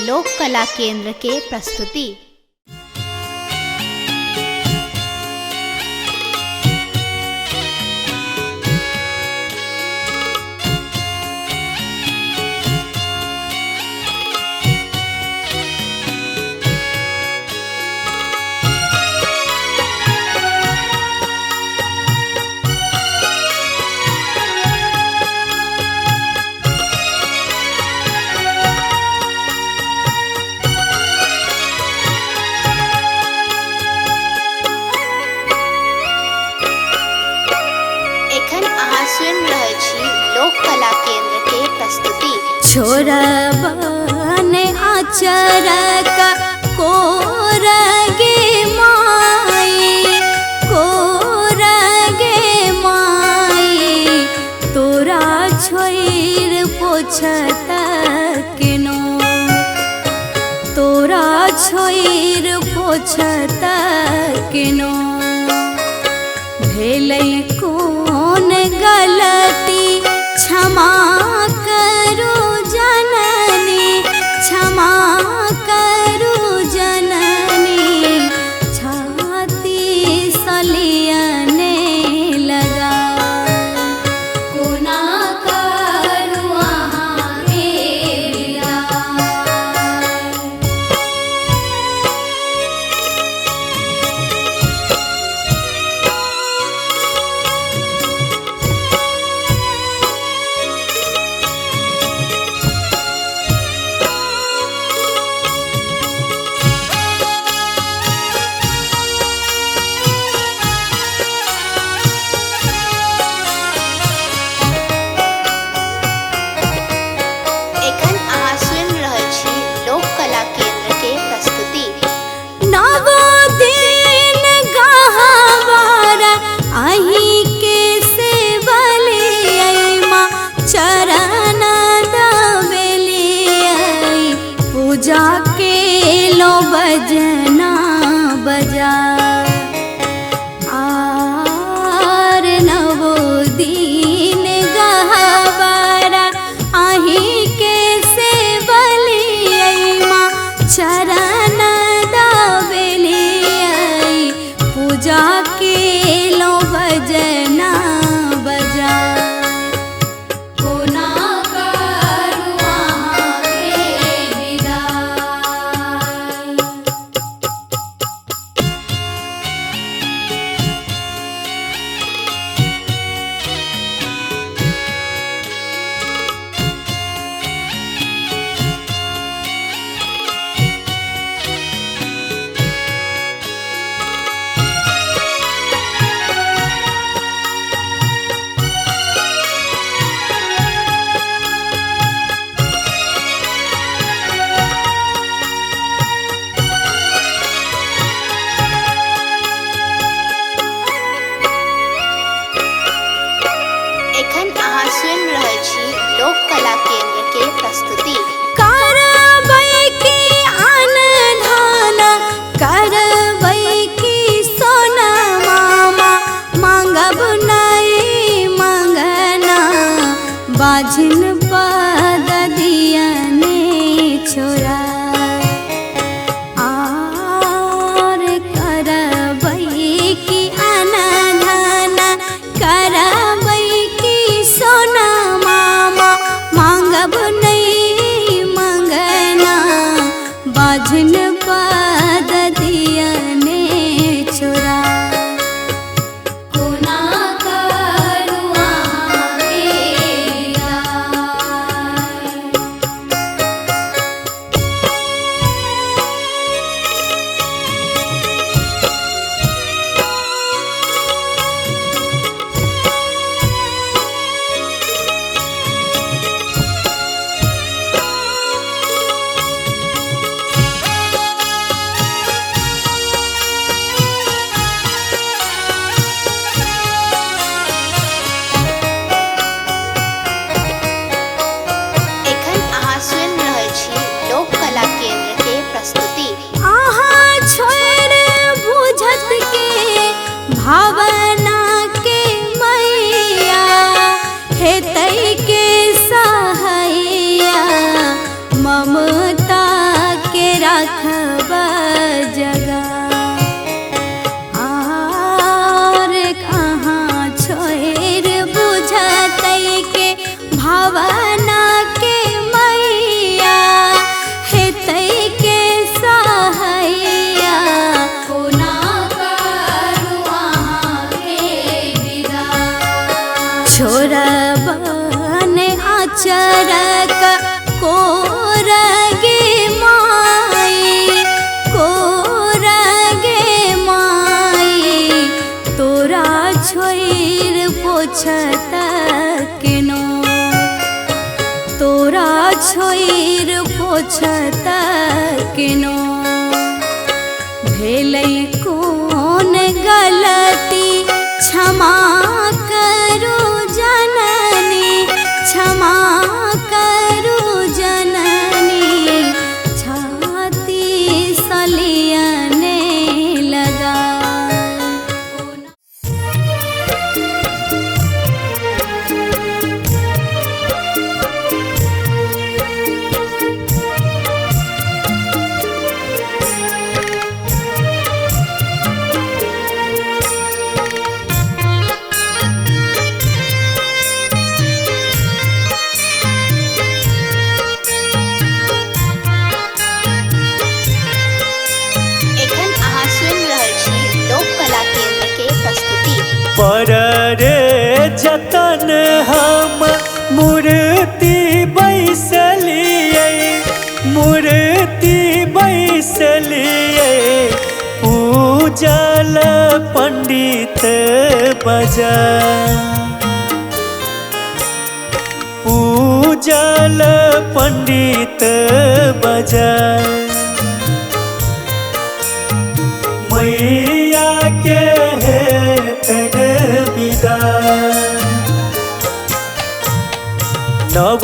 लोक कला केंद्र के प्रस्तुति। लोक कला केंद्र के प्रस्तुति। छोरबन आचर का कोरगे माई, कोरगे माई, तोरा छोइर पोछत केनो, तोरा छोइर पोछत केनो। भेलै कौन गलती क्षमा करो जननी, क्षमा करो जननी, छाती सलियने लगा। कोना करू अहाँ के छोइर पोछत केनो भेलै कोन गलती क्षमा करू जननी क्षमा करू जननी छाती सलियने लगा पर रे जतन हम मूर्ति बैसलिए मूर्ति बैसलिए पूजल पंडित बजा पूजल पंडित बजा मैया के नव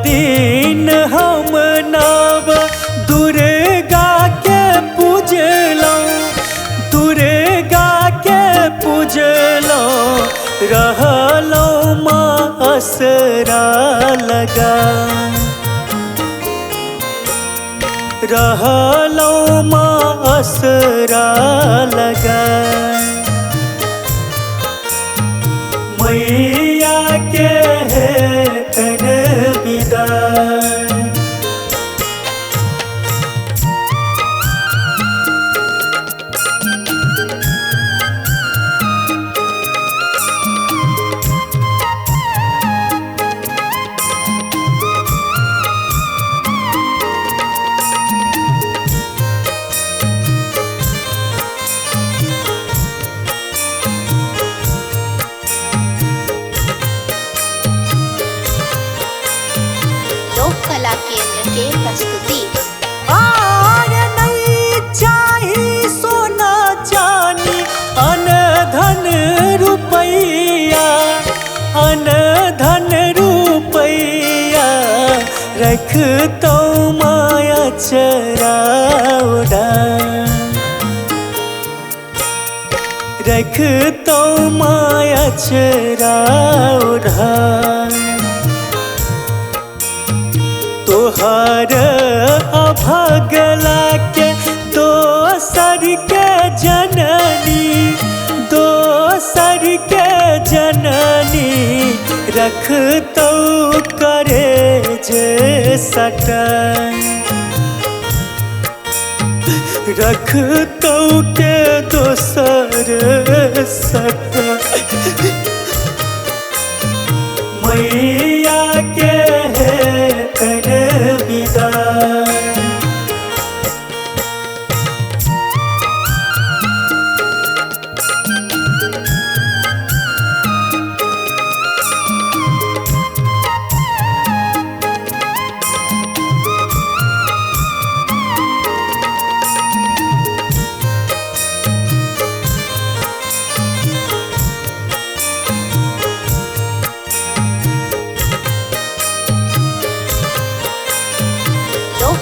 दिन हम नव दुर्गा के पूजलौं दुर्गा के पूजलौं रहलौं माँ असरा लगा रहलौं माँ असरा लगा मैया के तन विदा कला केंद्र के प्रस्तुति। नहीं चाहिए सोना चांदी अन धन रुपैया अन धन रुपैया रख तो माया चराउडा रख तो माया चराउडा तोहर अभगला के दोसर के जननी दोसर के जननी रख तो करे जे सटन रख तो के दोसर सटन मैया के कर विदा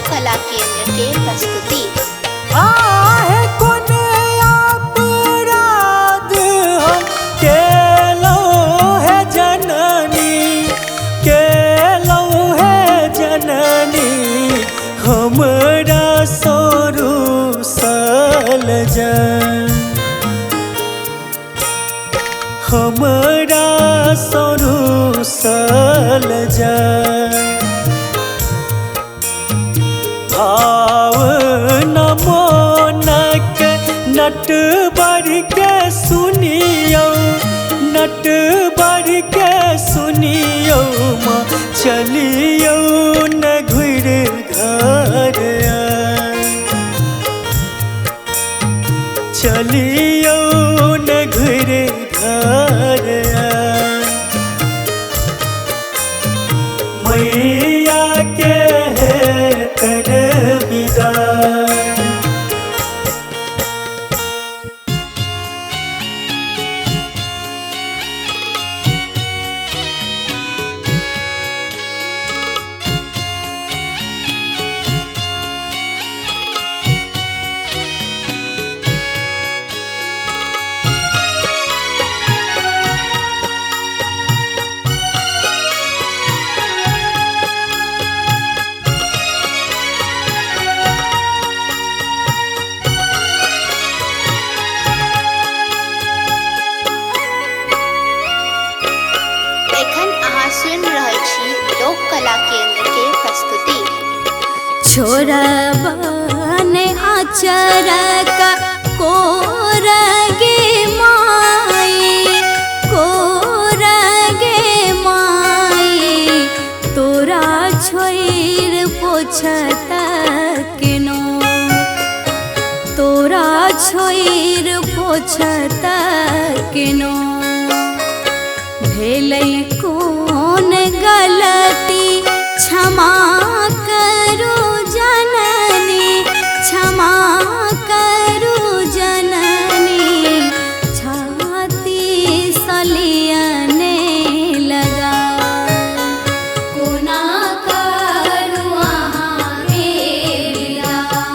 कला केंद्र के प्रस्तुति। आहे कोन अपराध हम केलौ है जननी केलौ है जननी हमरा सोरू सल जन हमरा सोरू सल जन भाव नमोनक नट बढ़ के सुनियो नट बढ़ के सुनियो माँ चलियो न घुर घर चलियो न घुर घर मैया के छोरबन आचरक कोरगे माई, कोरगे माई, तोरा छोइर पोछत केनो, तोरा छोइर पोछत केनो। भेलै कोन गलती क्षमा करू जननी, क्षमा करू जननी, छाती सलियने लगा। कोना करू अहाँ के विदाई।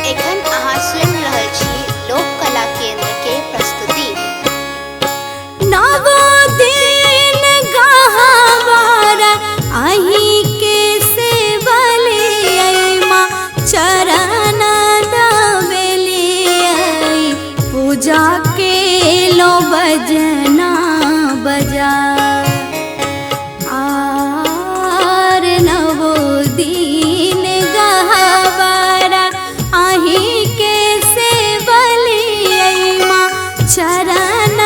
एखन अहाँ सुनि रहल छी लोक कला केंद्र के प्रस्तुति। नवो दिन गहवार अहीं के सेवलियै माँ, चरण दबेलियै, पूजा के लो बजना बजा। आर नवो दिन गहवार अहीं के सेवलियै माँ, चरण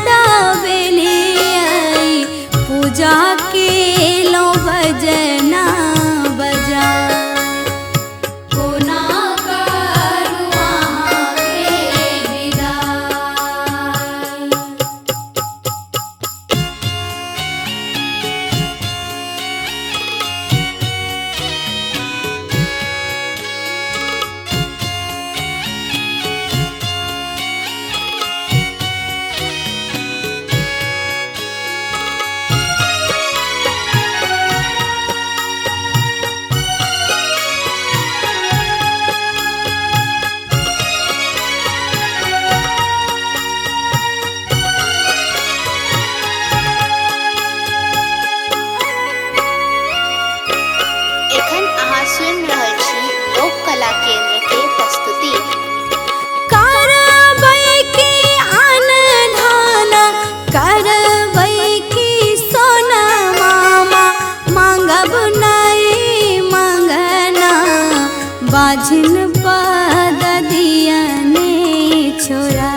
दबेलियै, पूजा के लो बजना बजा। कोना करू अहाँ के विदाई। एखन अहाँ सुनि रहल छी लोक कला केंद्र के प्रस्तुति। करबै की अनधान, करबै की सोना मामा, मांगब नहीं मंगना, बाझिन पद दियने छोड़ा।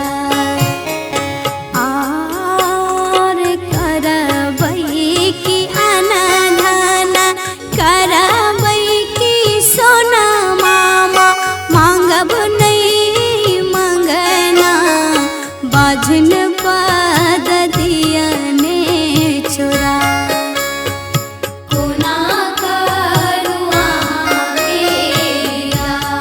आर करबै की अनधान, करबै की सोना मामा, मांगब नहीं मंगना, बाझिन पद दियने छोड़ा। कोना करू अहाँ के विदाई।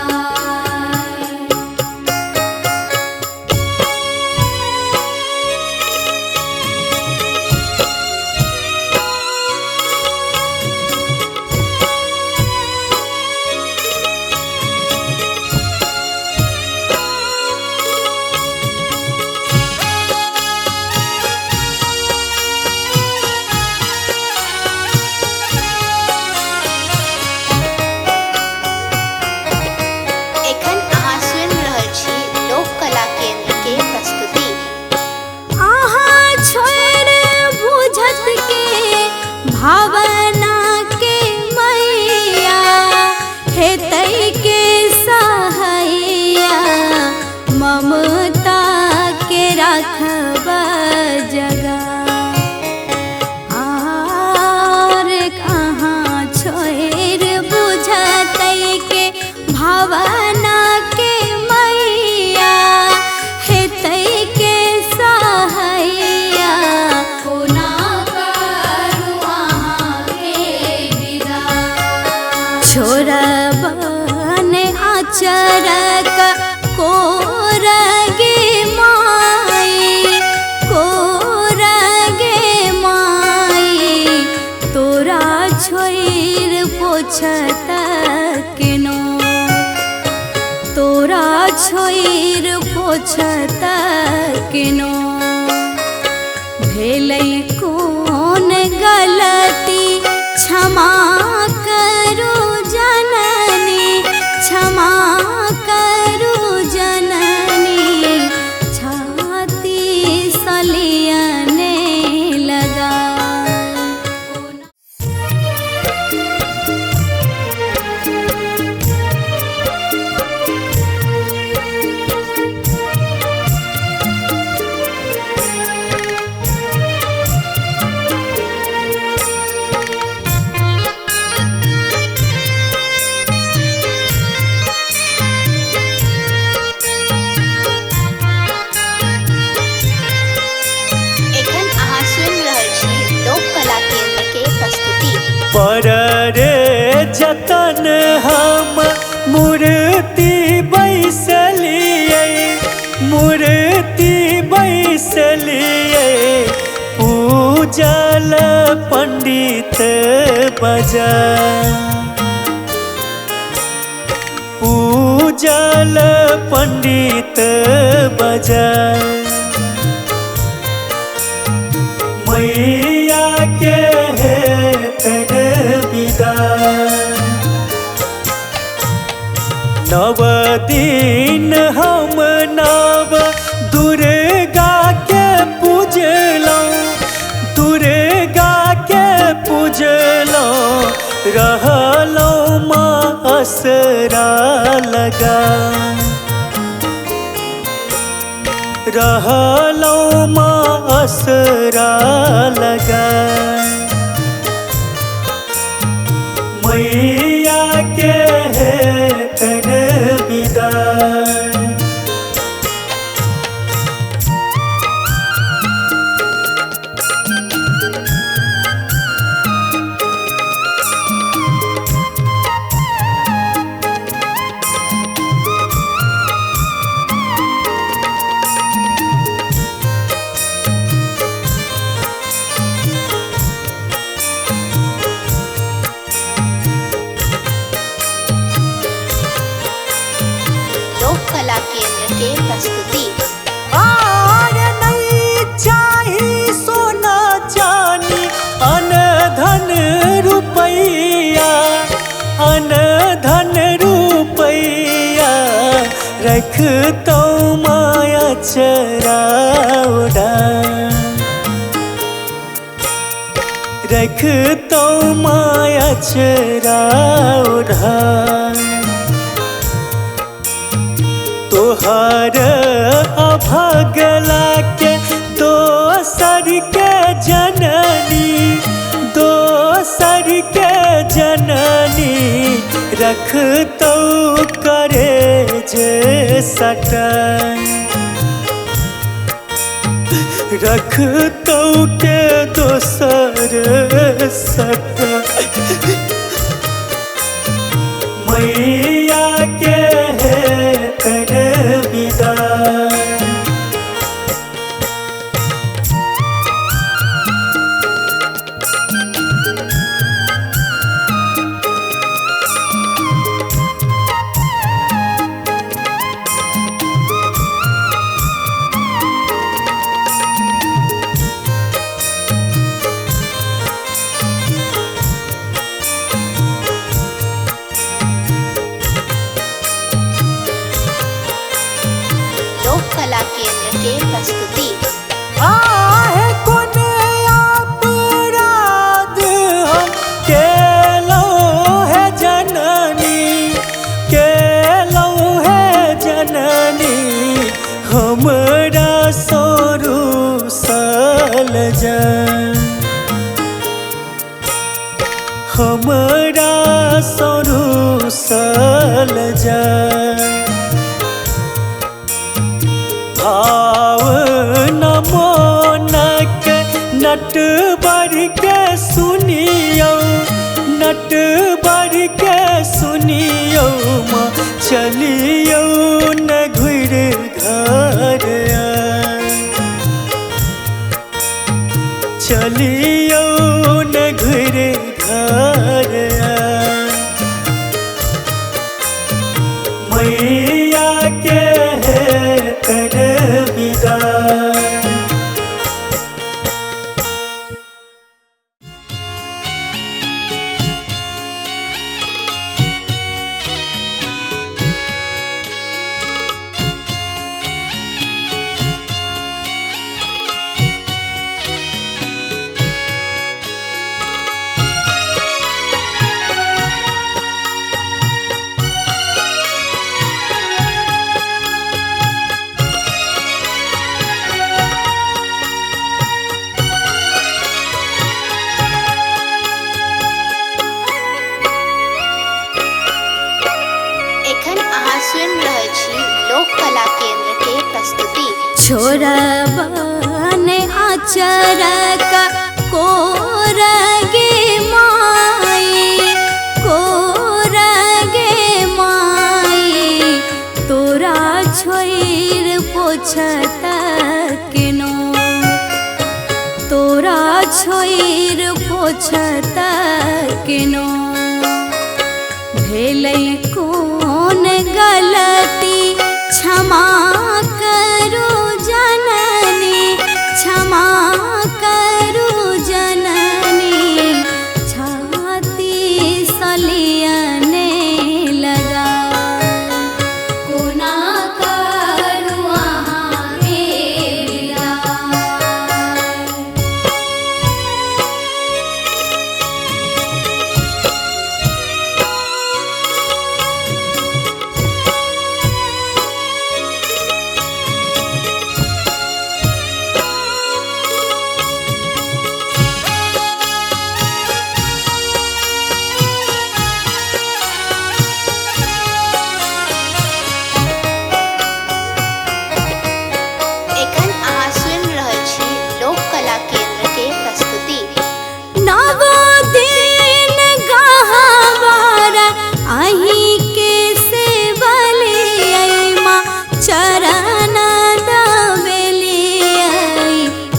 एखन अहाँ सुनि रहल छी लोक कला केंद्र के प्रस्तुति। आहाँ छोड़ बुझत के भावना के मैया, हेतै के सहैया, ममता के रखब जगा। आर कहाँ छोड़ बुझतै के भावना के मैया, हेतै के सहैया, कोना करू अहाँ के विदाई। छोरबन आचरक कोरगे माई, कोरगे माई, तोरा छोइर पोछत केनो, तोरा छोइर पोछत किनो भेलै कोन गलती क्षमा करू जननी क्षमा करू जननी छाती सलियने लगा एखन अहाँ सुनि रहल छी लोक कला केंद्र के प्रस्तुति। पर रे जतन हम मूर्ति बैसलिए मूर्ति बैसलिए पूजल पंडित बजा पूजल पंडित बजा मैया के हेतन विदा नव दिन हम नव दुर्गा के पूजलौं दुर्गा के पूजलौं रहलौं माँ असरा लगा रहलौं माँ असरा लगा मैया के हेतन विदा लोक कला केंद्र के प्रस्तुति। आर नहीं चाही सोना चानी अन धन रुपैया अन धन रुपैया रख तो माया चराउडा रख तो माया चराउडा तोहर अभगला के दोसर के जननी दोसर के जननी रख तो करे जे सटन रख तो के दोसर सटन मैया के हेतन विदा लोक कला केंद्र के प्रस्तुति। आहे कोन अपराध हम केलौं है जननी केलौं है जननी हमरा सोरू सल जन हमरा सोरू सल जन भाव नमोनक नट बर के सुनियो नट बर के सुनियो माँ चलियो न घुर घर चलियो न घुर घर मैया के कर विदाई। एखन अहाँ सुनि रहल छी लोक कला केंद्र के प्रस्तुति। छोड़बन आचरक कोरगे माई, कोरगे माई, तोरा छोड़ पोछत केनो, तोरा छोड़ पोछत केनो। भेलै कोन गलती क्षमा करू जननी, क्षमा करू जननी, छाती सलियने लगा। कोना करू अहाँ के विदाई। एखन अहाँ सुनि रहल छी लोक कला केंद्र के प्रस्तुति। नव दिन गहवार अहीं के सेवलियै माँ, चरण दबेलियै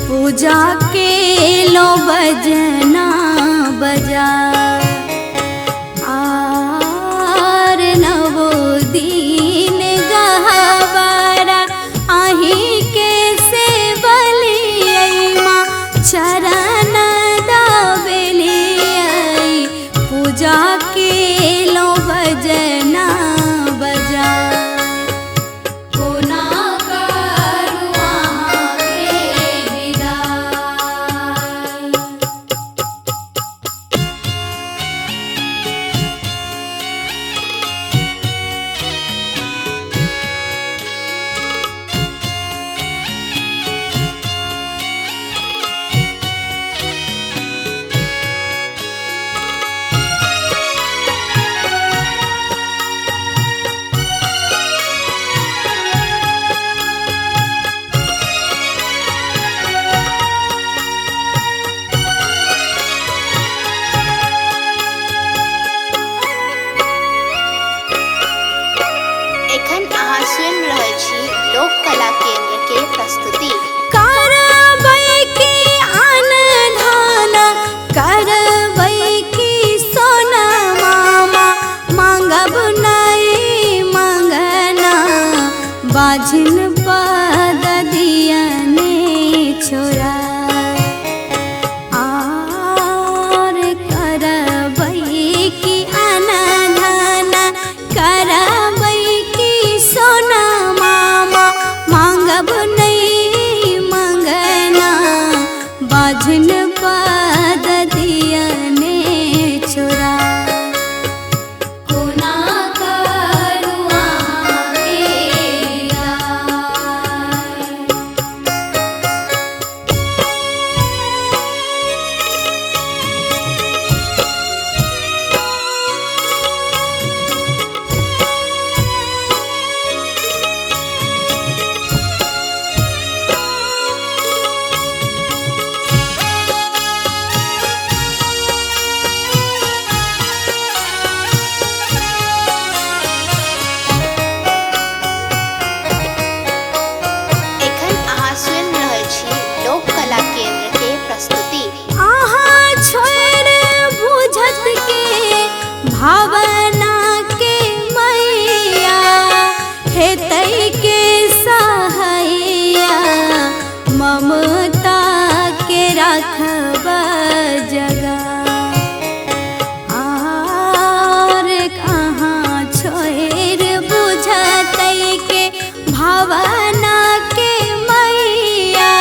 पूजा के लो बजना बजा। आर नव दिन गहवार अहीं के सेवलियै माँ, चरण दबेलियै पूजा के लो बजना बजा। कोना करू अहाँ के विदाई। एखन अहाँ सुनि रहल छी लोक कला केंद्र के प्रस्तुति। करबै की अनधान, करबै की सोना मामा, मांगब नहीं मंगना, बाझिन पद दियने छोड़ा। आर करबै की अनधान, करबै की सोना मामा, मांगब नहीं मंगना, बाझिन पद दियने छोड़ा। कोना करू अहाँ के विदाई। भवना के मैया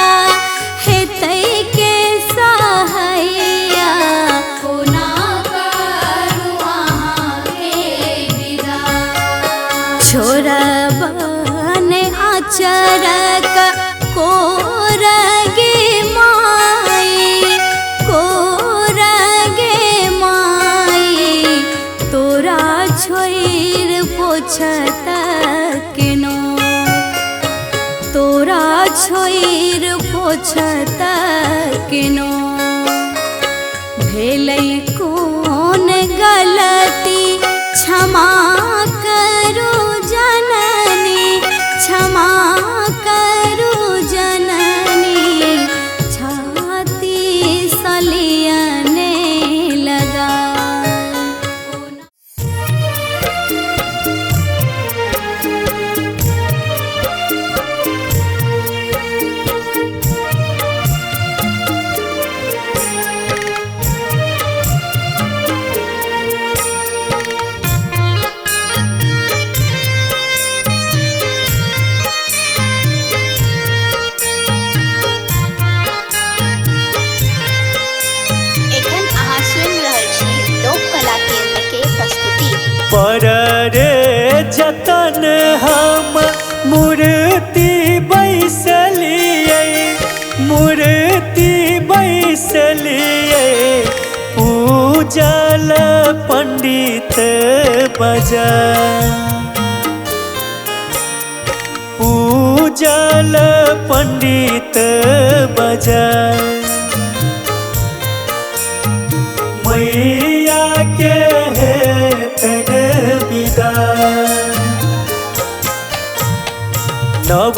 हे तई के सहैया कोना करू अहाँ के विदा छोड़बन आचरक कोरगे माई तोरा छोड़ पोछत केनो तोरा छोड़ पोछत केनो भेलै कोन गलती क्षमा करू जननी क्षमा करू जननी छाती सलियने लगा पर रे जतन हम मूर्ति बैसलिए मूर्ति बैसलिए पूजल पंडित बजा पूजल पंडित बजा मैया के नव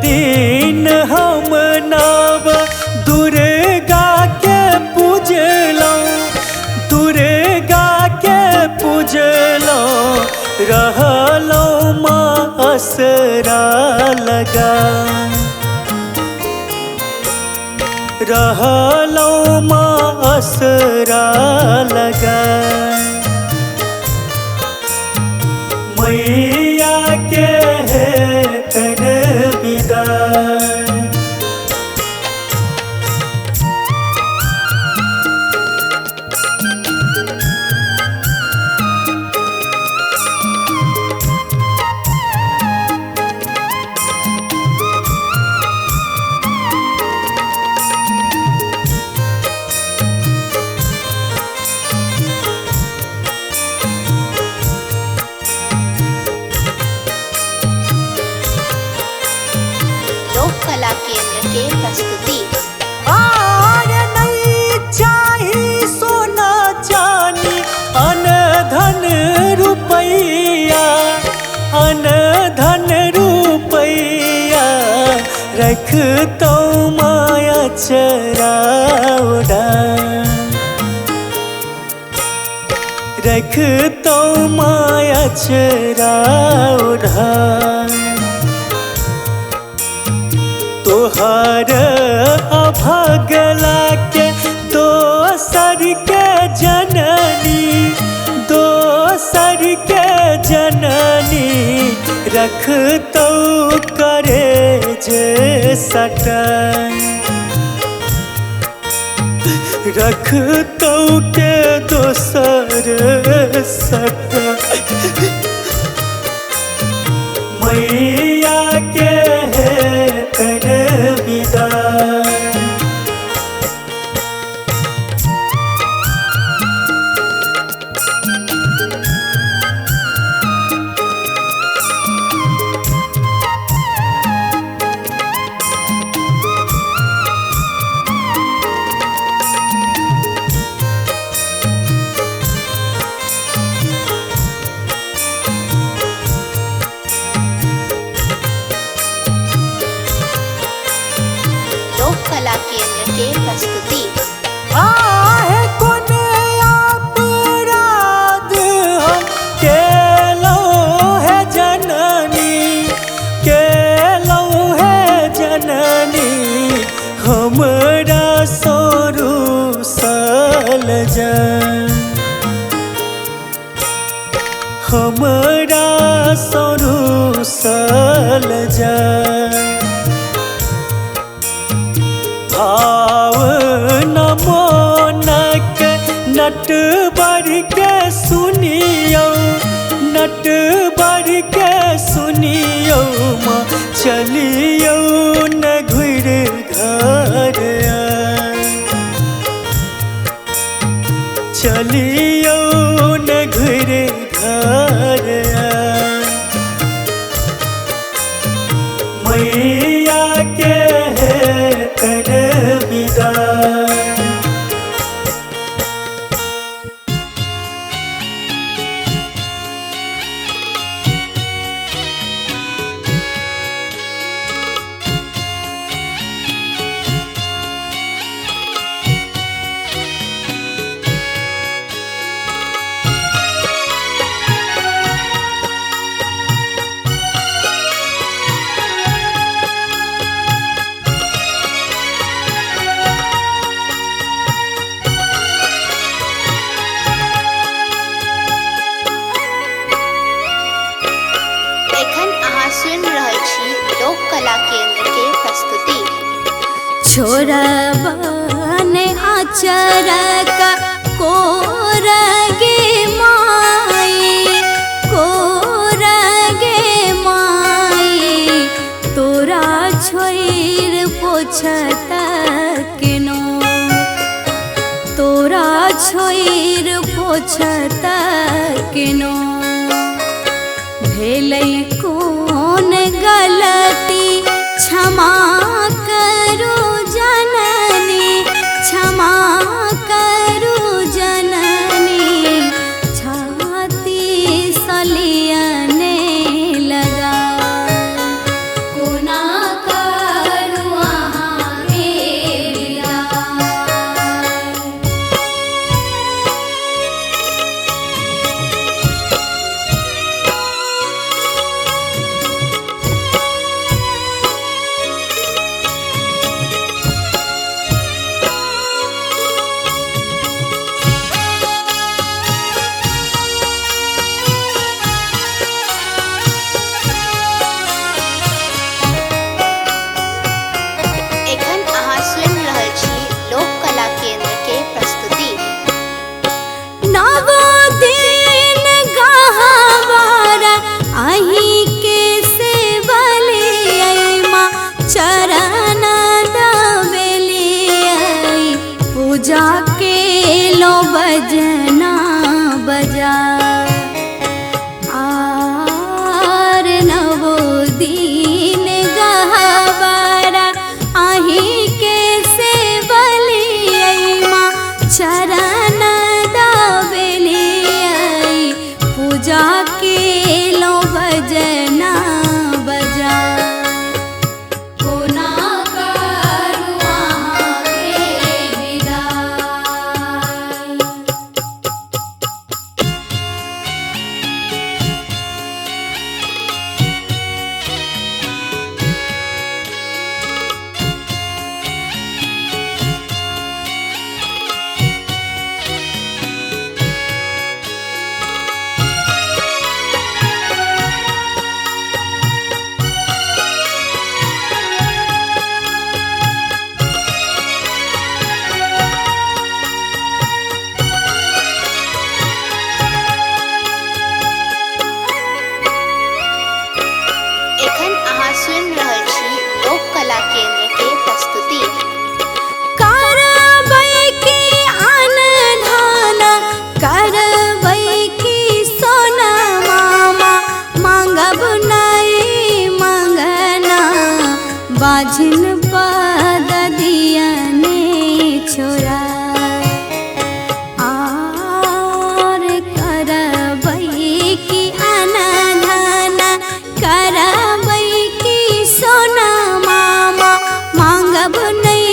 दिन हम नव दुर्गा के पूजलौं दुर्गा के पूजलौं रहलौं माँ असरा लगा रहलौं माँ असरा लगा मैया के कर विदा कला केंद्र के प्रस्तुति नहीं चाही सोना चानी अन धन रुपैया अन धन रुपैया रख तो माया चराउडा रख तो माया चराउडा तोहर अभगला के दोसर के जननी दोसर के जननी रख तो करे जे सटन रख तो के दोसर सटन मैया के कर विदा कला केंद्र के प्रस्तुति आहे कोने अपराध हम केलो है जननी केलो है जननी हमरा सोरू सल जन हमरा सोरू बसल जाए। भाव न मोनक नट बढ़ के सुनियो, नट बढ़ के सुनियो माँ चलियो न घुर घर आए। चलियो न घुर घर आए। मैया के कर विदाई। सुन रहल छी लोक कला केंद्र के प्रस्तुति। छोरबन आचरक कोरगे माई, कोरगे माई तोरा छोइर पोछत केनो, तोरा छोइर पोछत केनो। भेलै कौन गलती क्षमा करो जननी, क्षमा करो जननी। छाती सलियने लगा कोना करू अहाँ के विदाई। सुन रहल छी लोक कला केंद्र के प्रस्तुति। नवो दिन गहवार अहीं के सेवलियै माँ चरण दबेलियै। पूजा के लो बजना बजा आर नवो दिन गहवार अहीं के सेवलियै माँ चरण दबेलियै। पूजा के लो बजना बजा कोना करू अहाँ के विदाई। सुन रहल छी लोक कला केंद्र के प्रस्तुति। करबै की अनधान, करबै की सोना मामा, मांगब नहीं मंगना। बाझिन पद दियने छोरा आर करबै की अनधान, करबै की सोना मामा, मांगब नहीं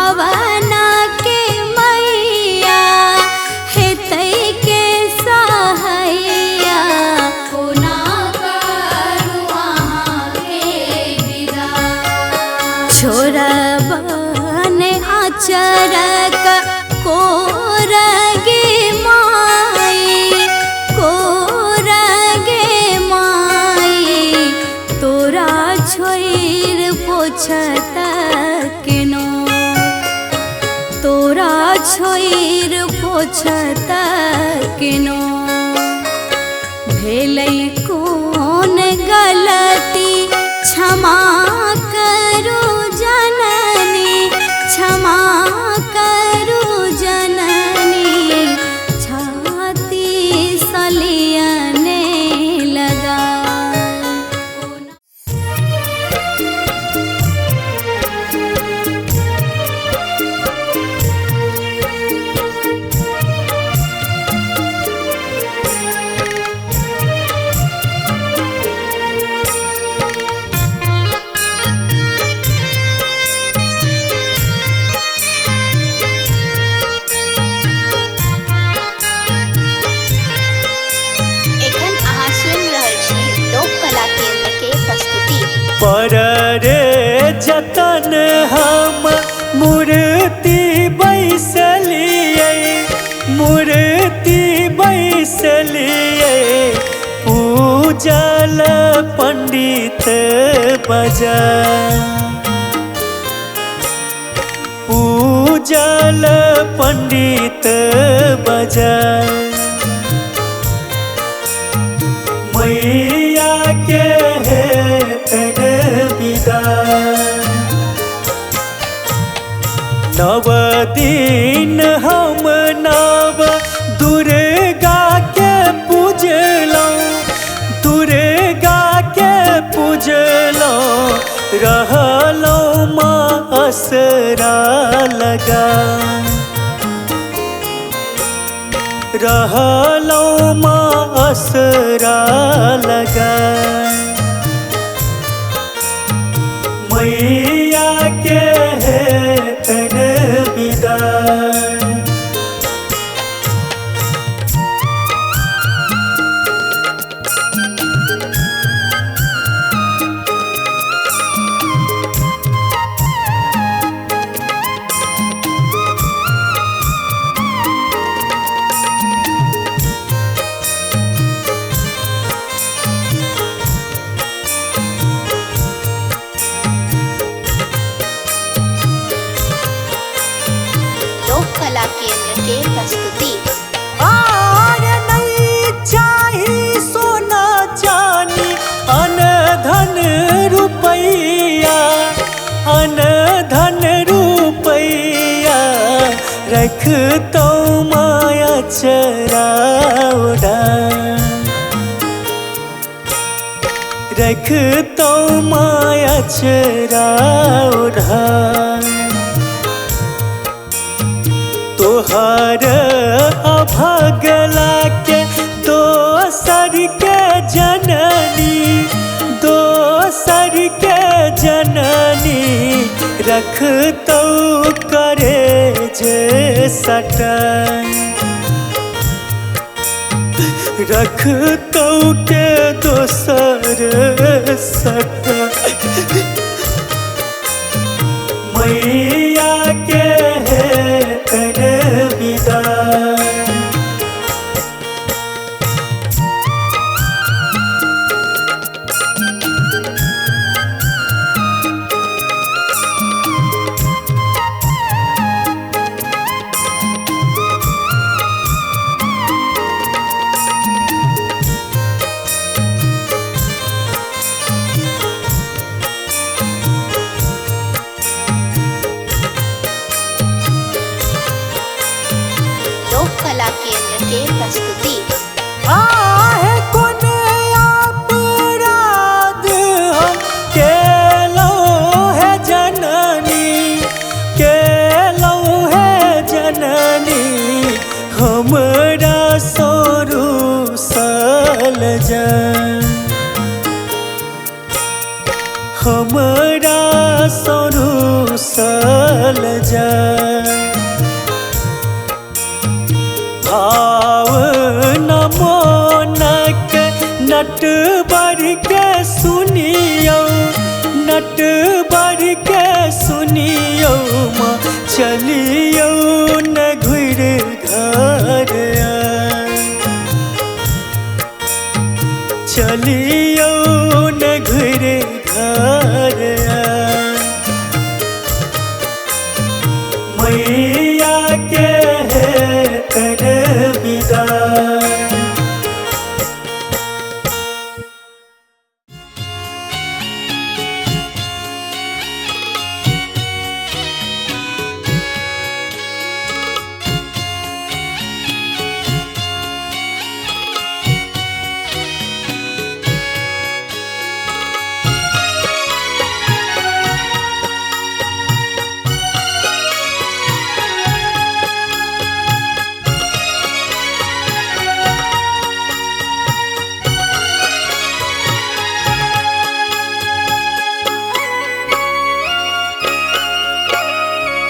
भावना के मैया हेतै के सहैया कोना करू अहाँ के विदा छोड़बन आचरक कोरगे माई तोरा छोड़ पोछत केनो तोरा छोड़ पोछत केनो भेलै कोन गलती क्षमा करू जननी क्षमा करू जननी छाती सलियने लगा एखन अहाँ सुनि रहल छी लोक कला केंद्र के प्रस्तुति। पर रे जतन हम मूर्ति बैसलिए मूर्ति बैसलिए पूजल पंडित बजा पूजल पंडित बजा मैया के हेतन विदा नव दिन हम नव दुर्गा के पूजलहुँ दुर्गा के पूजलहुँ रहलहुँ माँ असरा लगा रहलहुँ माँ असरा लगा मैया के हेतन विदा लोक कला केंद्र के प्रस्तुति। आर नहीं चाही सोना चानी अन धन रुपैया अन धन रुपैया रख तो माया चराउडा रख तो माया चराउडा तोहर अभगला के दोसर के जननी दोसर के जननी रख तो करे जे सटन रख तो के दोसर सटन मैया के हेतन विदा लोक कला केंद्र के प्रस्तुति। आहे कोन अपराध हम केलहुँ है जननी केलहुँ है जननी हमरा सोरू सल जन हमरा सोरू सल कहल जाए। भाव न मोनक नट बढ़ के सुनियो, नट बढ़ के सुनियो माँ चलियो न घुर घर आए। चलियो न घुर घर आए। मैया के है कर विदाई।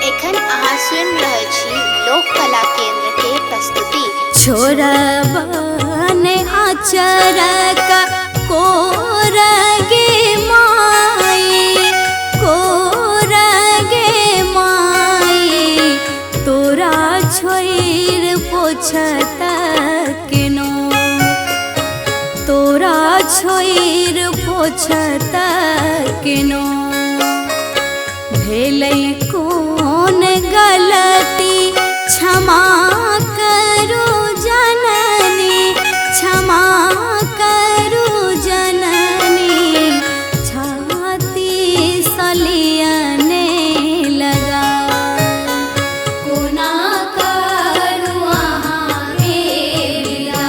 एखन अहाँ सुनि रहल छी लोक कला केंद्र के प्रस्तुति। छोड़बन आचरक कोरगे माई, कोरगे माई, तोरा छोड़ पोछत केनो, तोरा छोड़ पोछत केनो। भेलै कौन गलती क्षमा करो जननी, क्षमा करो जननी, छाती सलियने लगा। कोना करू अहाँ के विदाई।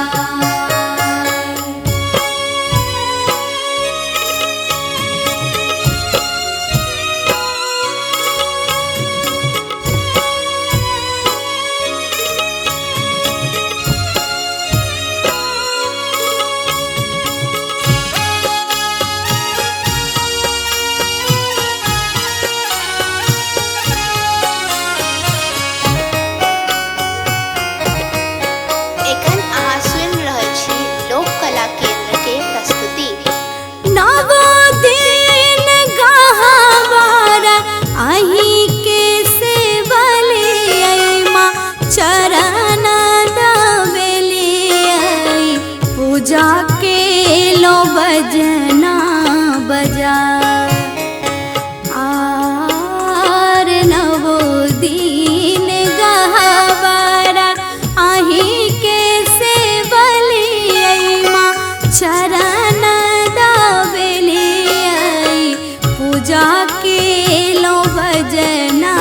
एखन अहाँ सुनि रहल छी लोक कला केंद्र के प्रस्तुति। नव दिन गहवार अहीं के सेवलियै माँ चरण दबेलियै। पूजा के लो बजना बजा, आर नवो दिन गहवार अहीं के सेवलियै माँ चरण दबेलियै। पूजा के लो बजना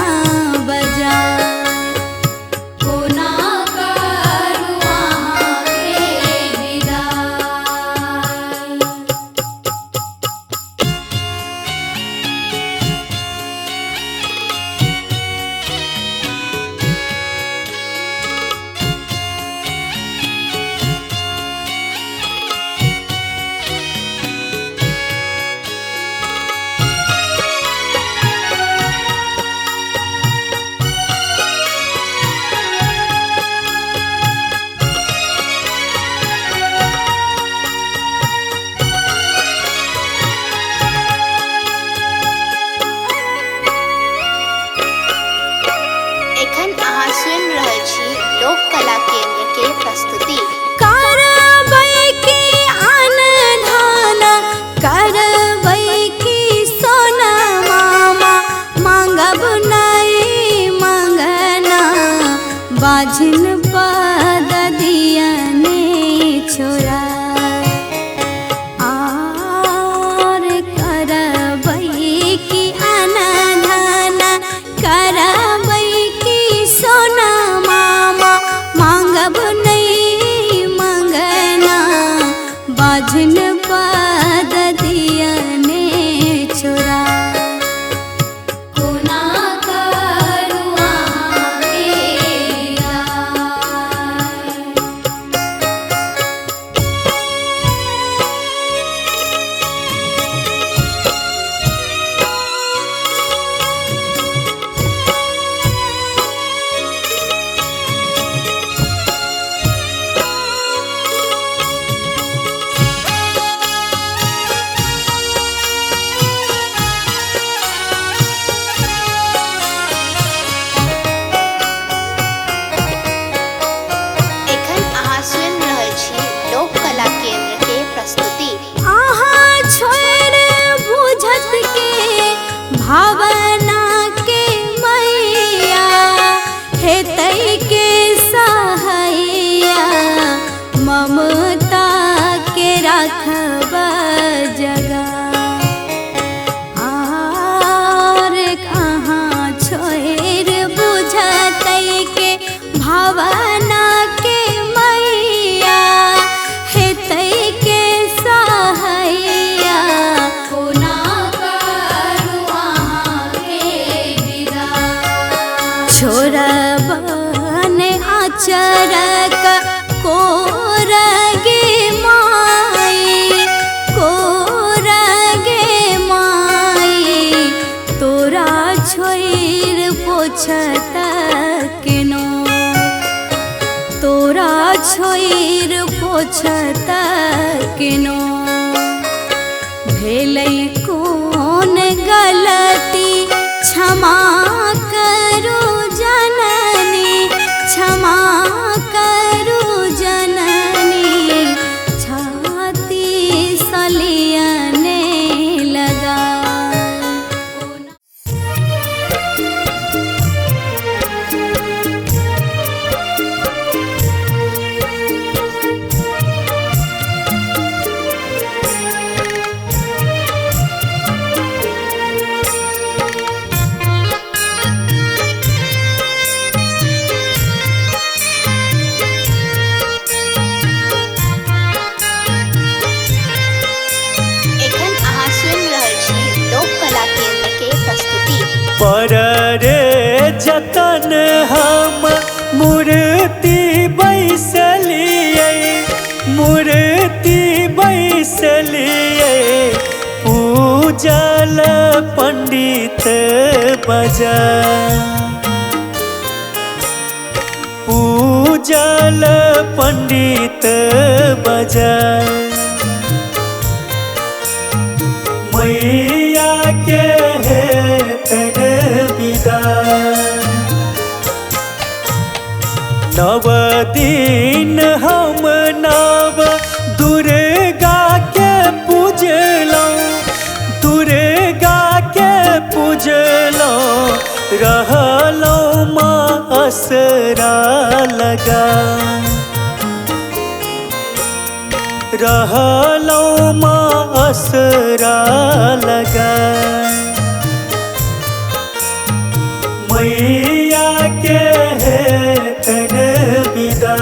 बजा। कोना करू अहाँ के विदाई। एखन अहाँ सुनि रहल छी लोक कला केंद्र के प्रस्तुति। करबै की अनधान, करबै की सोना मामा, मांगब नहीं मंगना, बाझिन पद दियने छोड़ा। आर करबै की अनधान, करबै की सोना मामा, मांगब नहीं आचरक कोरगे माई तोरा छोइर पोछत केनो तोरा छोइर पोछत केनो भेलै कोन गलती क्षमा करू जननी क्षमा करू जननी छाती सलियने लगा पर रे जतन हम मूर्ति बैसलिए पूजल पंडित बजा पूजल पंडित बजा मैया के नव दिन हम नव दुर्गा के पूजलौं रहलौं माँ असरा लगा रहलौं माँ असरा लगा मैया के तन विदा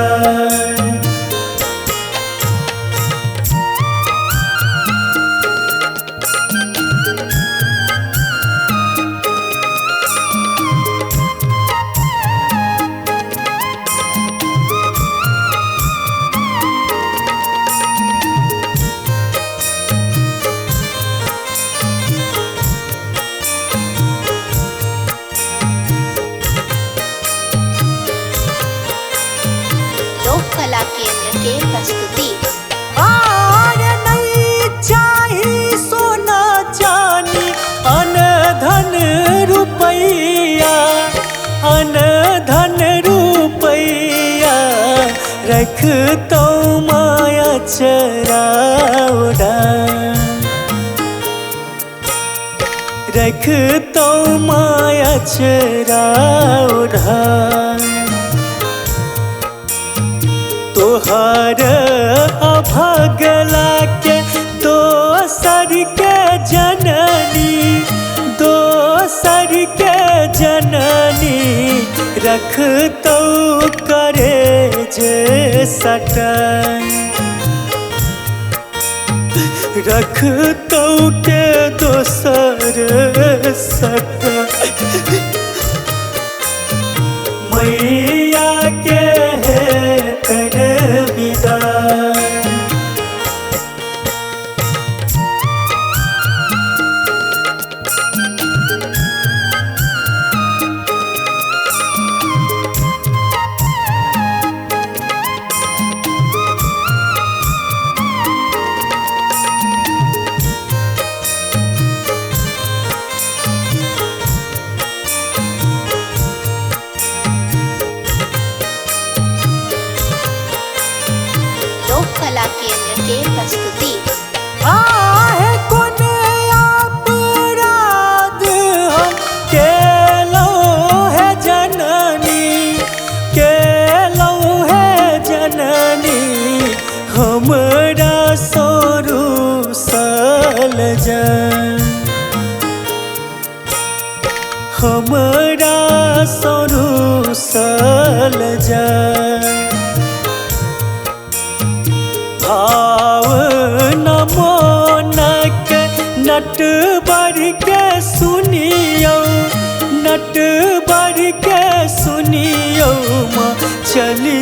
कला केंद्र के प्रस्तुति। नहीं चाही सोना चानी अन धन रुपैया रख तो माया चराउडा रख तो माया चराउडा तोहर अभगला के दोसर के जननी रख तो करे जे सटन रख तो के दोसर सटन मैया के विदा कला केंद्र के प्रस्तुति। आहे कोने अपराध हम केलो है जननी हमरा सोरू सल हमरा सोरू सल भाव नमोनक नट बर के सुनियो माँ चली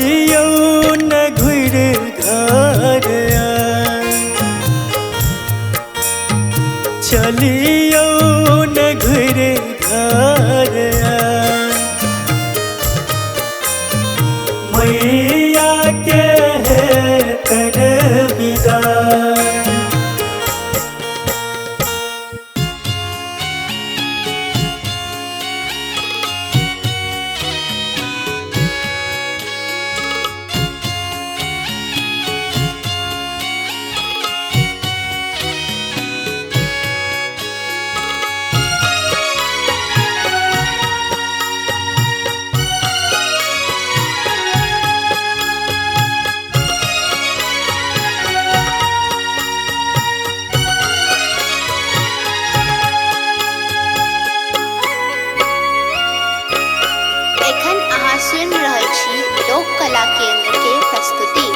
सुनि रहल छी लोक कला केंद्र के प्रस्तुति।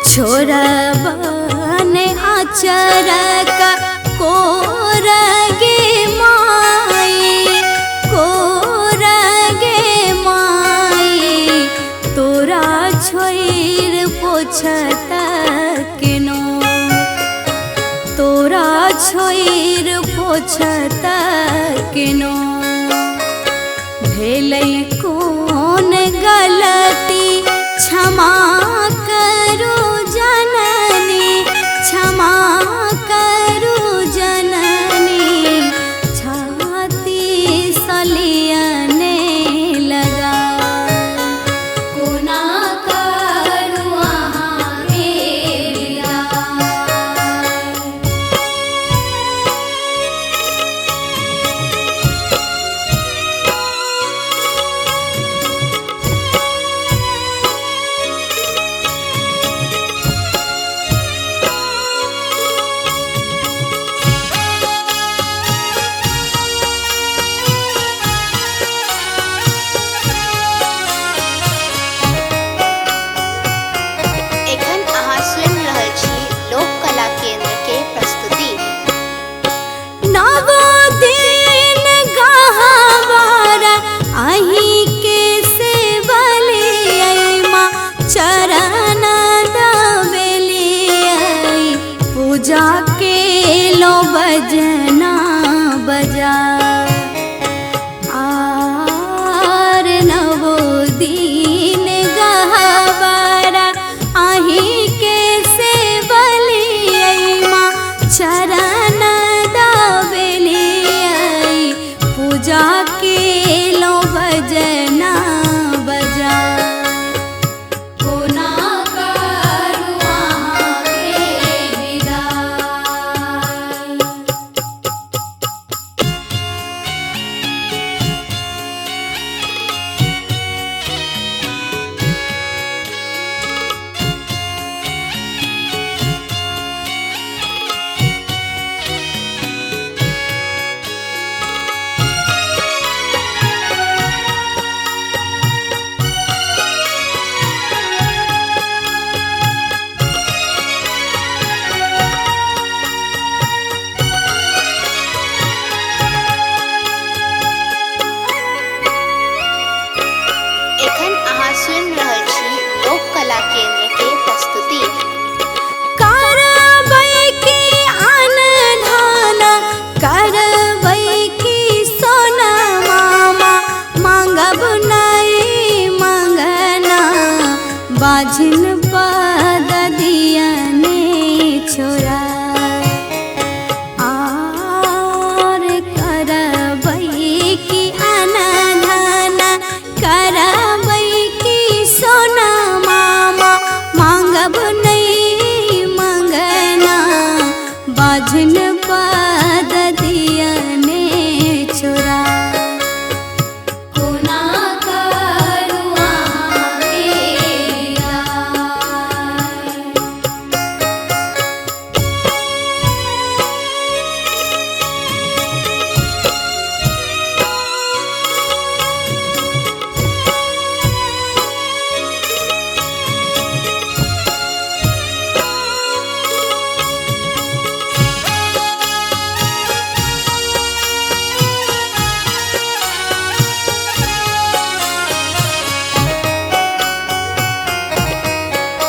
छोड़बन आचरक कोरगे माई, कोरगे माई, तोरा छोड़ पोछत केनो, तोरा छोड़ पोछत केनो। भेलै कोन गलती क्षमा करू जननी, क्षमा करू जननी, छाती सलियने लगा। कोना करू अहाँके विदा। एखन अहाँ सुनि रहल छी लोक कला केंद्र के प्रस्तुति। नवो दिन गहवार अहीं के सेवलियै माँ, चरण दबेलियै, पूजा के लो बजना बजा। आर नवो दिन गहवार अहीं के सेवलियै माँ, चरण दबेलियै, पूजा के लो बजना बजा। कोना करू अहाँके विदाई। एखन अहाँ सुनि रहल छी लोक कला केंद्र के प्रस्तुति। करबै की अनधान, करबै की सोना मामा, मांगब नहीं मंगना, बाझिन पद दियने छोड़ा। आर करबै की अनधान, करबै की सोना मामा, मांगब नहीं मंगना, बाझिन पद दियने छोड़ा। कोना करू अहाँके विदाई।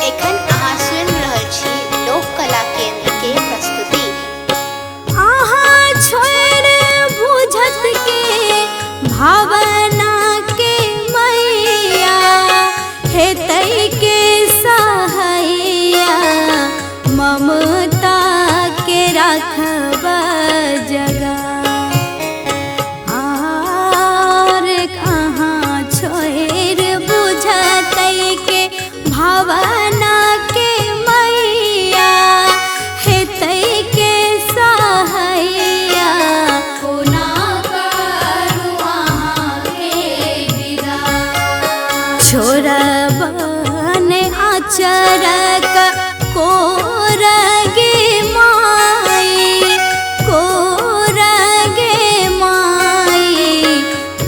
एखन अहाँ सुनि रहल छी लोक कला केंद्र के प्रस्तुति। आहाँ छोड़ बुझत के भावना के मैया, हेतै के सहैया, ममता के राखब जगा। आर कहाँ छोड़ बुझतै के भावना के मैया, हेतै के सहैया, कोना करू अहाँके विदाई। छोड़बन आचरक कोरगे माई, कोरगे माई,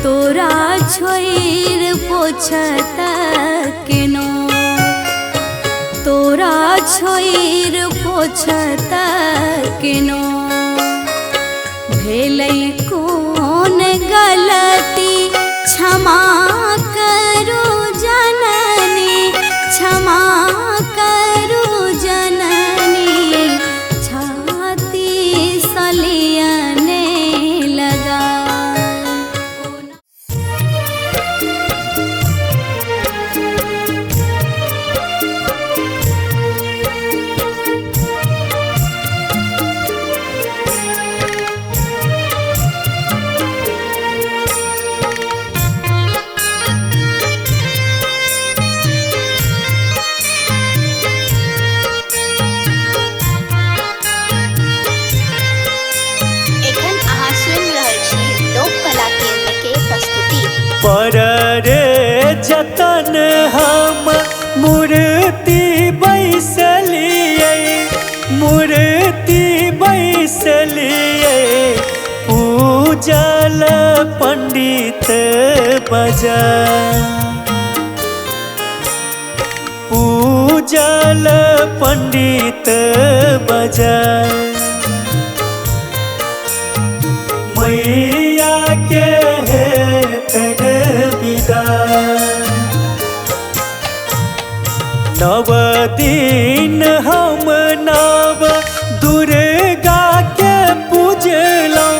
तोरा छोड़ पोछ पोछत केनो तोरा छोइर पोछत केनो भेलै कोन गलती क्षमा करू जननी क्षमा करू जननी छाती सलियने लगा पर रे जतन हम मूर्ति बैसलिए मूर्ति बैसलिए पूजल पंडित बजा पूजल पंडित बजा मैया के नव दिन हम नव दुर्गा के पूजलौं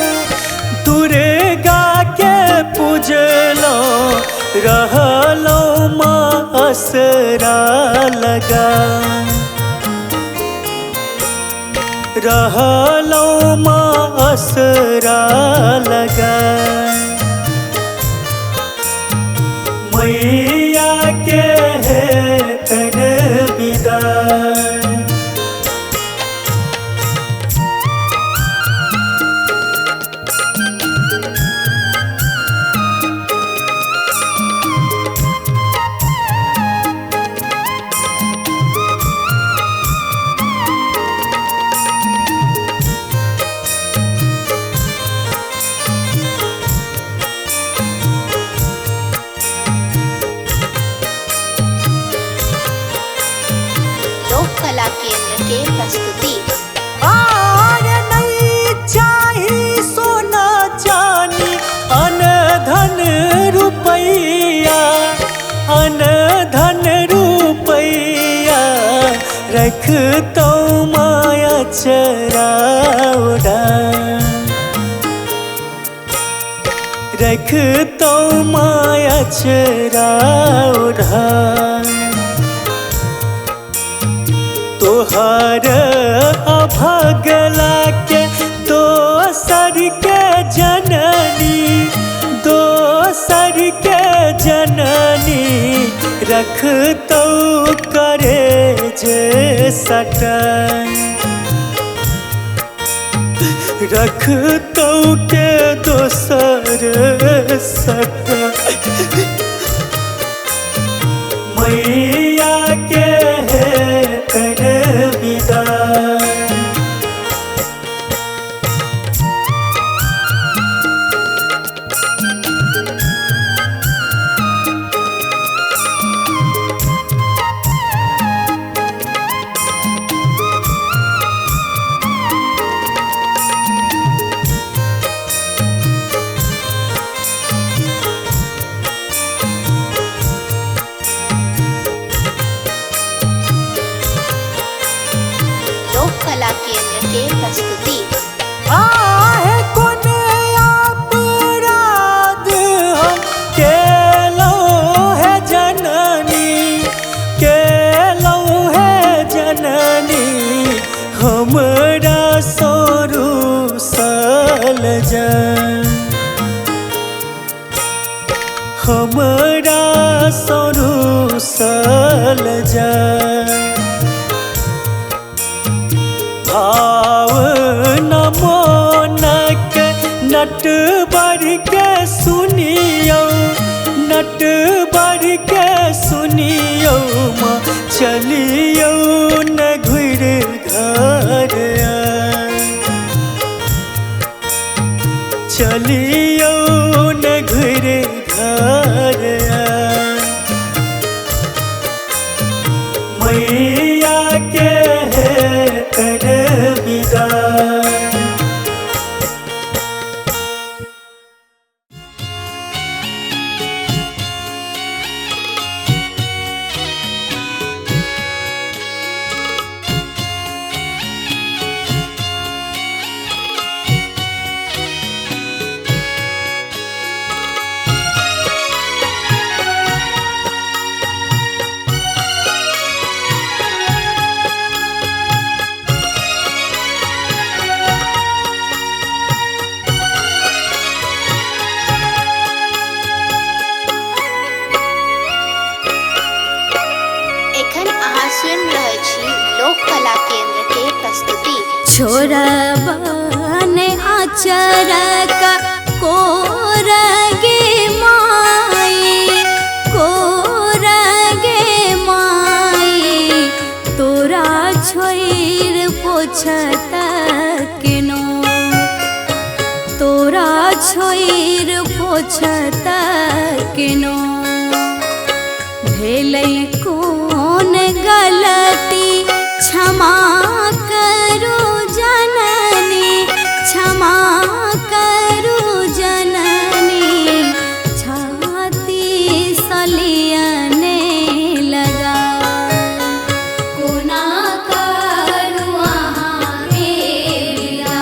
दुर्गा के पूजलौं रहलौं माँ असरा लगा रहलौं माँ असरा लगा मैया के तन विदा कला केंद्र के प्रस्तुति। नहीं चाहिए सोना चांदी अन धन रुपैया अन धन रुपैया रख तो माया चराउडा रख तो माया चराउडा तोहर अभगला के दोसर के जननी दोसर के जननी रख तो करे जे सटन रख तो के दोसर सटन मैया के कर विदा कला केंद्र के प्रस्तुति। आहे कोने अपराध हम केलो है जननी केलो है जननी हमरा सोरू सल जन हमरा सोरू सल जन भाव नमोनक नट बर के सुनियो नट बर के सुनियो माँ चलियो न घुर घर चलियो न घुर घर कला केंद्र के प्रस्तुति। छोरबन आचरक कोरगे माई, कोरगे माई, तोरा छोइर पोछत केनो, तोरा छोइर पोछत केनो। भेलै कोन गलती क्षमा करू जननी, क्षमा करू जननी, छाती सलियने लगा। कोना करू अहाँ के विदा।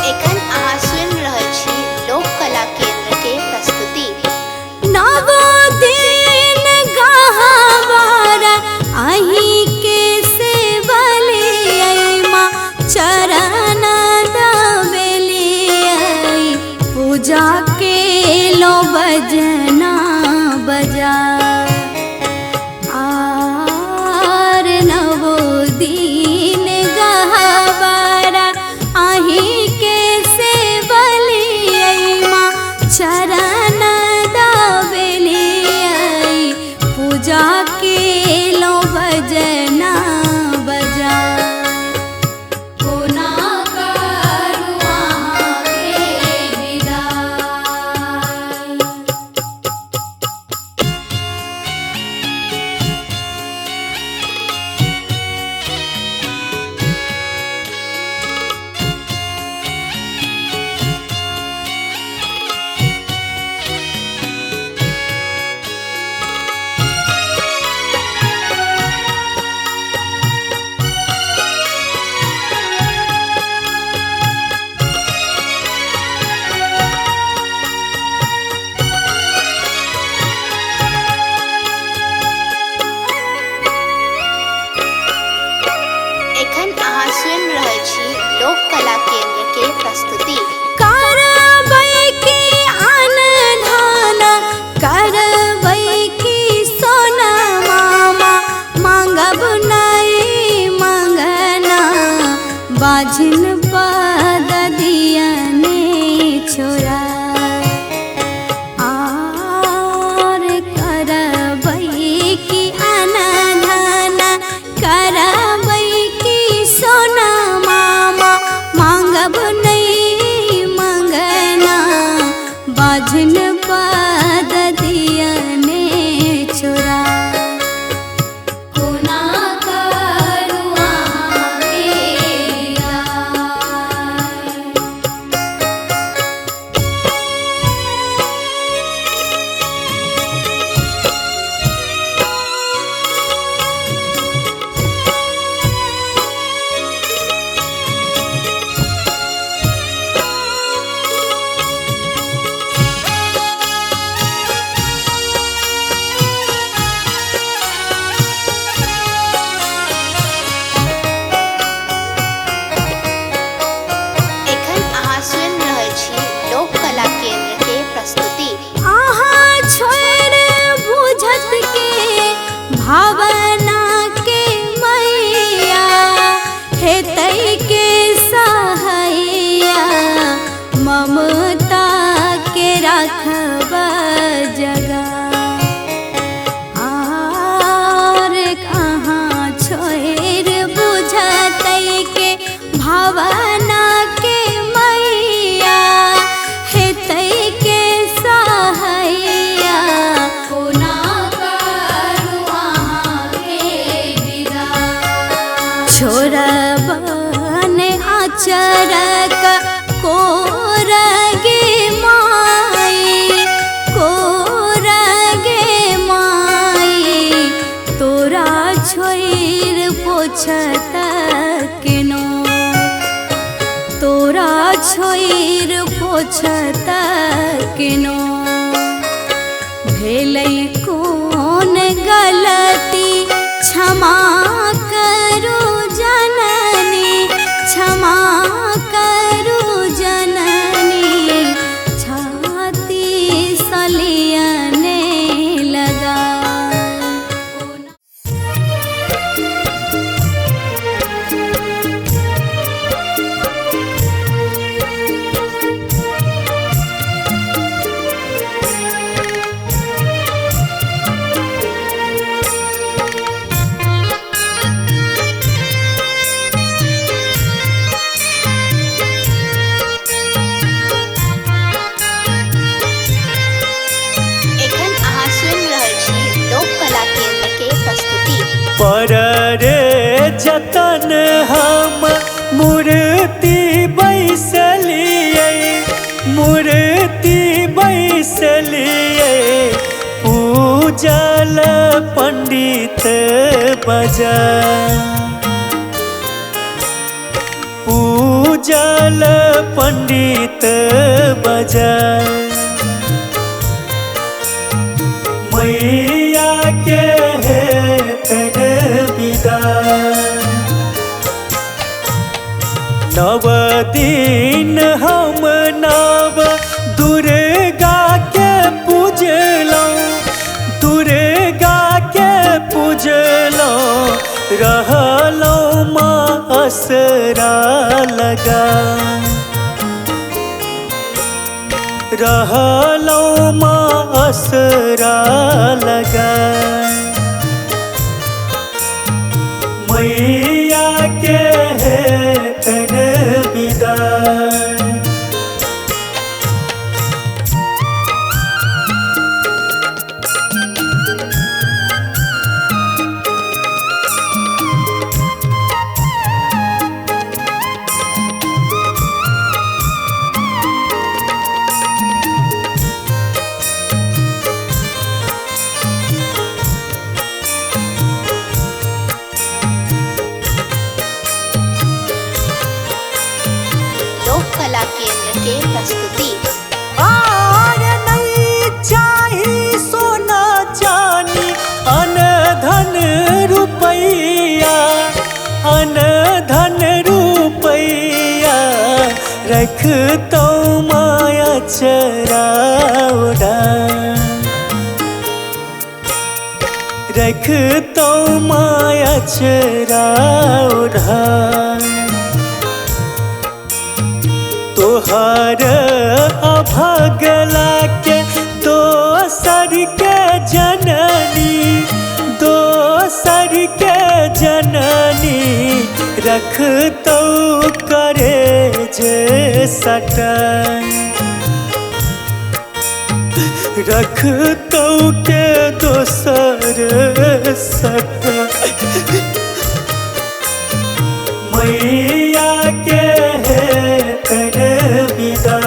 एखन अहाँ सुनि रहल छी लोक कला केंद्र के प्रस्तुति। नव दिन गहवार अहीं के सेवलियै माँ, चरण दबेलियै पूजा के लो बजना बजा। आर नव दिन गहवार अहीं के सेवलियै माँ, चरण दबेलियै पूजा के लो बजना बजा। कोना करू अहाँ के विदा। एखन अहाँ सुनि रहल छी लोक कला केंद्र के प्रस्तुति। करबै की अनधान, करबै की सोना मामा, मांगब नहीं मंगना, बाझिन पद दियने छोड़ा। आर करबै की अनधान, करबै की सोना मामा, मांगब नहीं मंगना, बाझिन पद दियने छोड़ा। कोना करू अहाँ के विदा। एखन अहाँ सुनि रहल छी लोक कला केंद्र के प्रस्तुति। आहाँ छोड़ बुझत के भावना के मैया, हेतै के सहैया, ममता के राखब जगा। आर कहाँ छोड़ बुझतै के भावना के मैया, हेतै के सहैया, कोना करू अहाँ के विदा। छोरबन आचरक कोरगे माई, कोरगे माई, तोरा छोइर पोछत केनो। पोछत किनो भेलै कौन गलती क्षमा करू जननी क्षमा करू जननी छाती सलियने लगा। एखन अहाँ सुनि रहल छी लोक कला केंद्र के प्रस्तुति। पर रे जतन हम मूर्ति बैसलिए मूर्ति बैसलिए पूजल पंडित बजा पूजल पंडित बजा मैया के हेतन विदा। नव दिन हम नव दुर्गा के पूजलौं दुर्गा के पूजलौं रहलौं माँ असरा लगा रहलौं माँ असरा लगा। मैया के हेतन विदा। लोक कला केंद्र के प्रस्तुति। आर नहीं चाही सोना चानी अन धन रुपैया अन धन रुपैया रखतौ माया चराउडा रखतौ माया चराउडा। तोहर अभगला के दोसर के जननी दोसर के जननी रखतौ करे जे सटन रखतौ के दोसर सटन। मैया के हेतन विदा।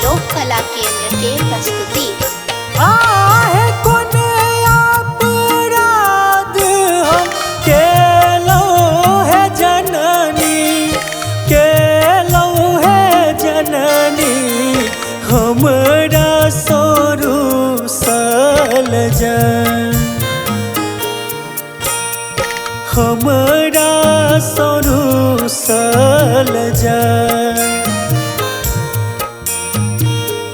लोक कला केंद्र के प्रस्तुति। आहे कोन अपराध हम केलौं है जननी केलौं है जननी हमरा सोरू सल जान हमरा सोरू सल जान।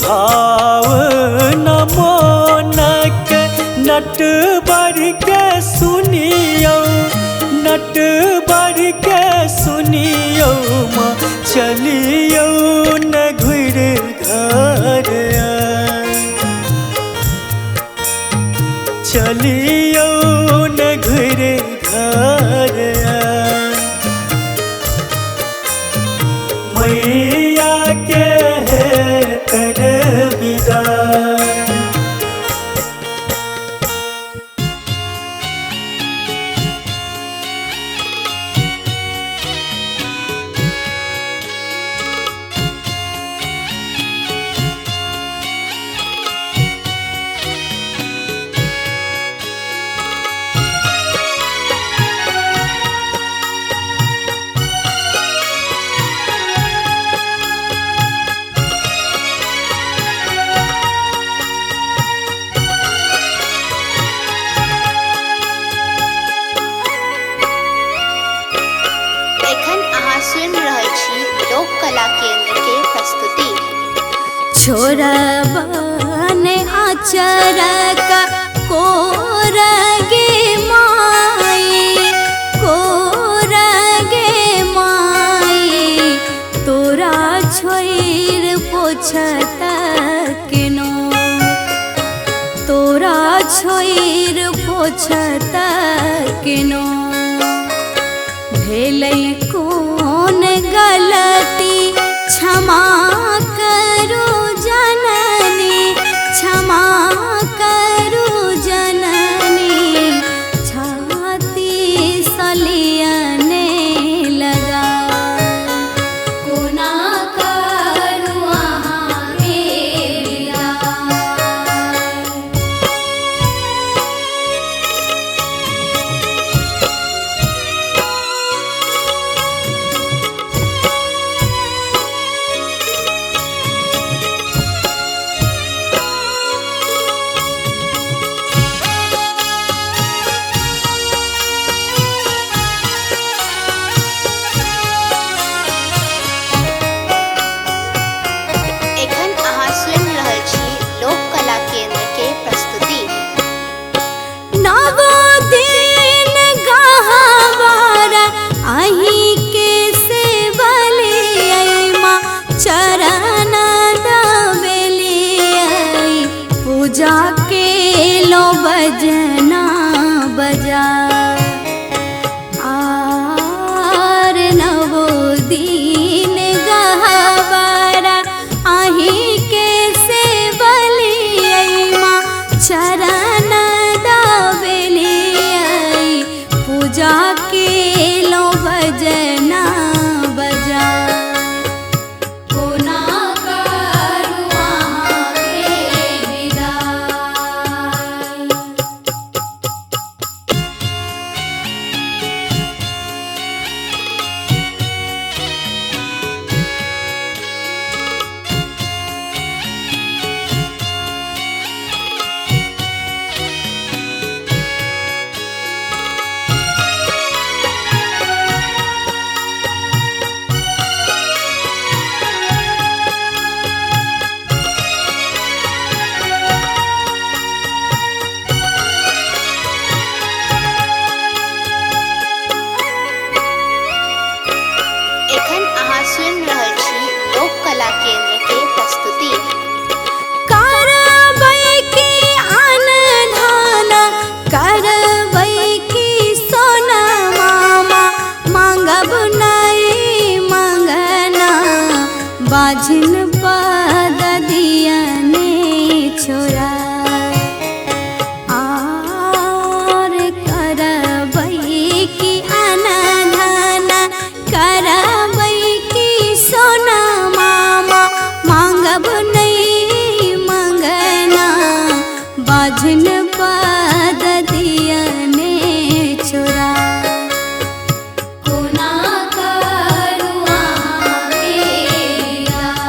भाव नमोनक नट बर के सुनियो नट बर के सुनियो माँ चलियो न घुर घर चलियो न घुर घर मैया के हेतन कला केंद्र के प्रस्तुति। छोरबन आचरक कोरगे माई, कोरगे माई, तोरा छोइर पोछत केनो, तोरा छोइर पोछत केनो। भेलै कोन गलती क्षमा करू जननी, क्षमा करू जननी, छाती सलियने लगा। कोना करू अहाँ के विदा। एखन अहाँ सुनि रहल छी लोक कला केंद्र के प्रस्तुति। नव दिन गहवार अहीं के सेवलियै माँ, चरण दबेलियै पूजा के लो बजना बजा। आर नव दिन गहवार अहीं के सेवलियै माँ, चरण दबेलियै पूजा के लो बजना बजा। कोना करू अहाँ के विदाई। एखन अहाँ सुनि रहल छी लोक कला केंद्र के प्रस्तुति। करबै की अनधान, करबै की सोना मामा, मांगब नहीं मंगना, बाझिन पद दियने छोरा। आर करबै की अनधान, करबै की सोना मामा, मांगब नहीं मंगना, बाझिन पद दियने छोरा। कोना करू अहाँ के विदाई।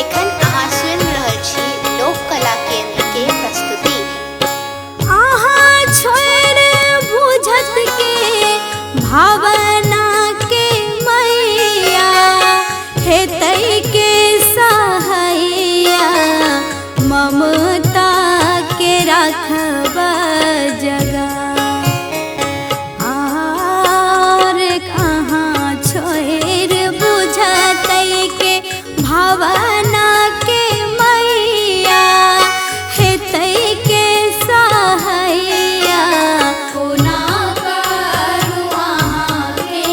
एखन अहाँ सुनि रहल छी लोक कला केंद्र के प्रस्तुति। अहाँ छोड़ बुझत के भावना के मैया, हेतै के सहैया, ममता के राखब जगा। आर कहाँ छोड़ बुझतै के भावना के मैया, हेतै के सहैया, कोना करू अहाँ के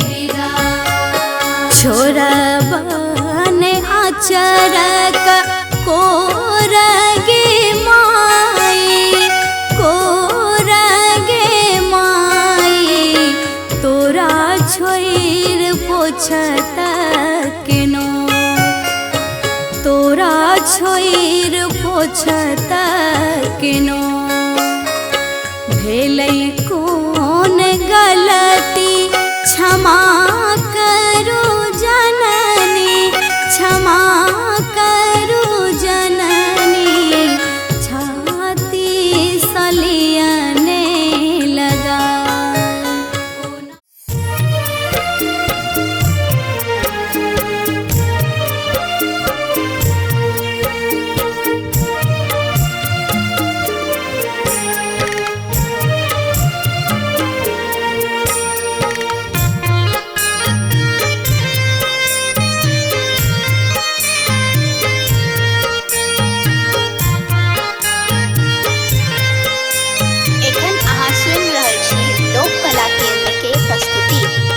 विदाई। छोरबन आचरक कोरगे माई, कोरगे माई, तोरा छोइर पोछत केनो। पोछत किनो भेलै कौन गलती क्षमा करू जननी क्षमा करू जननी छाती सलियने लगा।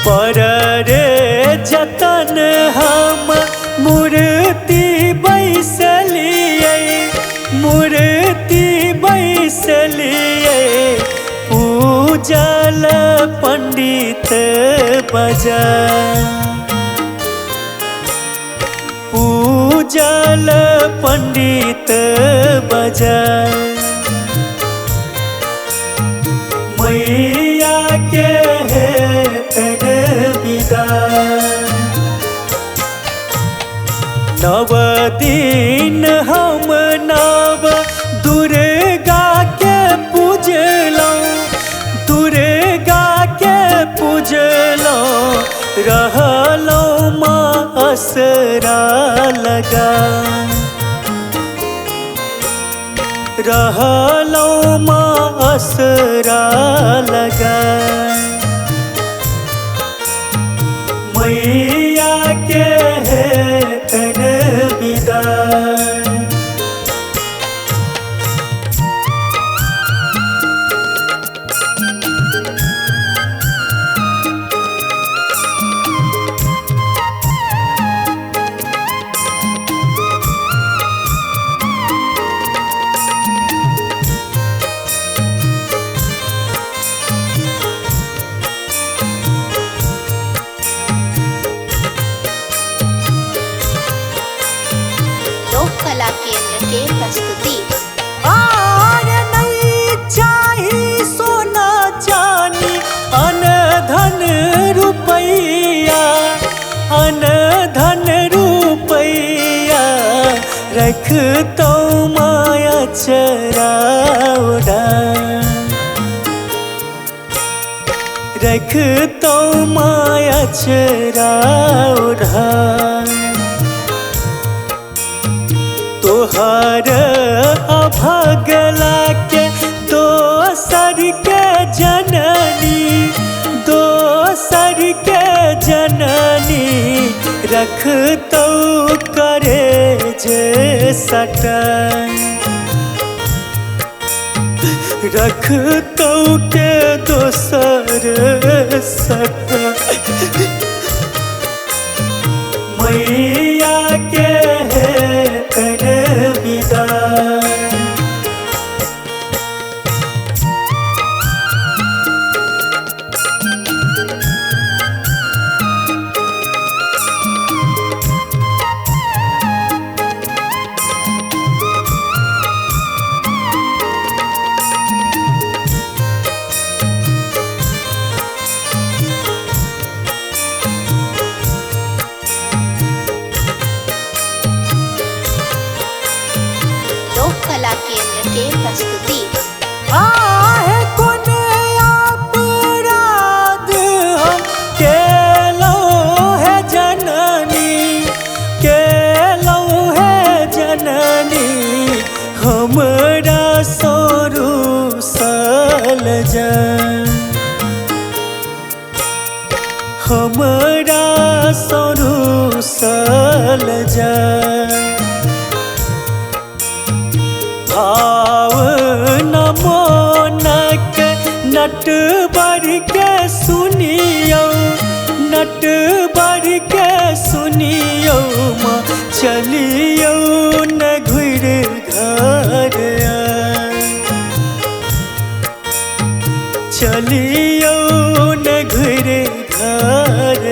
पर रे जतन हम मूर्ति बैसलिए मूर्ति बैसलिए पूजल पंडित बजा पूजल पंडित बजा मैया के नव दिन हम नव दुर्गा के पूजलौं दुर्गा के पूजलौं रहलौं माँ असरा लगा रहलौं माँ असरा लगा मैया के तन विदाई। कला केंद्र के प्रस्तुति। और नहीं चाही सोना चानी अन धन रुपैया अन धन रुपैया रख तो माया चराउडा रख तो माया चराउडा तोहर अभगला के दोसर के जननी दोसर के जननी रख तो करे जे सटन रख तो के दोसर सटन मैया के विदाई। कला केंद्र के प्रस्तुति। आहे कोन अपराध हम केलौं है जननी केलौं है जननी हमरा सोरू सल जान हमरा सोरू सल जान भाव नमोनक नट बढ़ के सुनियो नट बढ़ के सुनियो माँ चलियो न घुर घर चलियो न घुर घर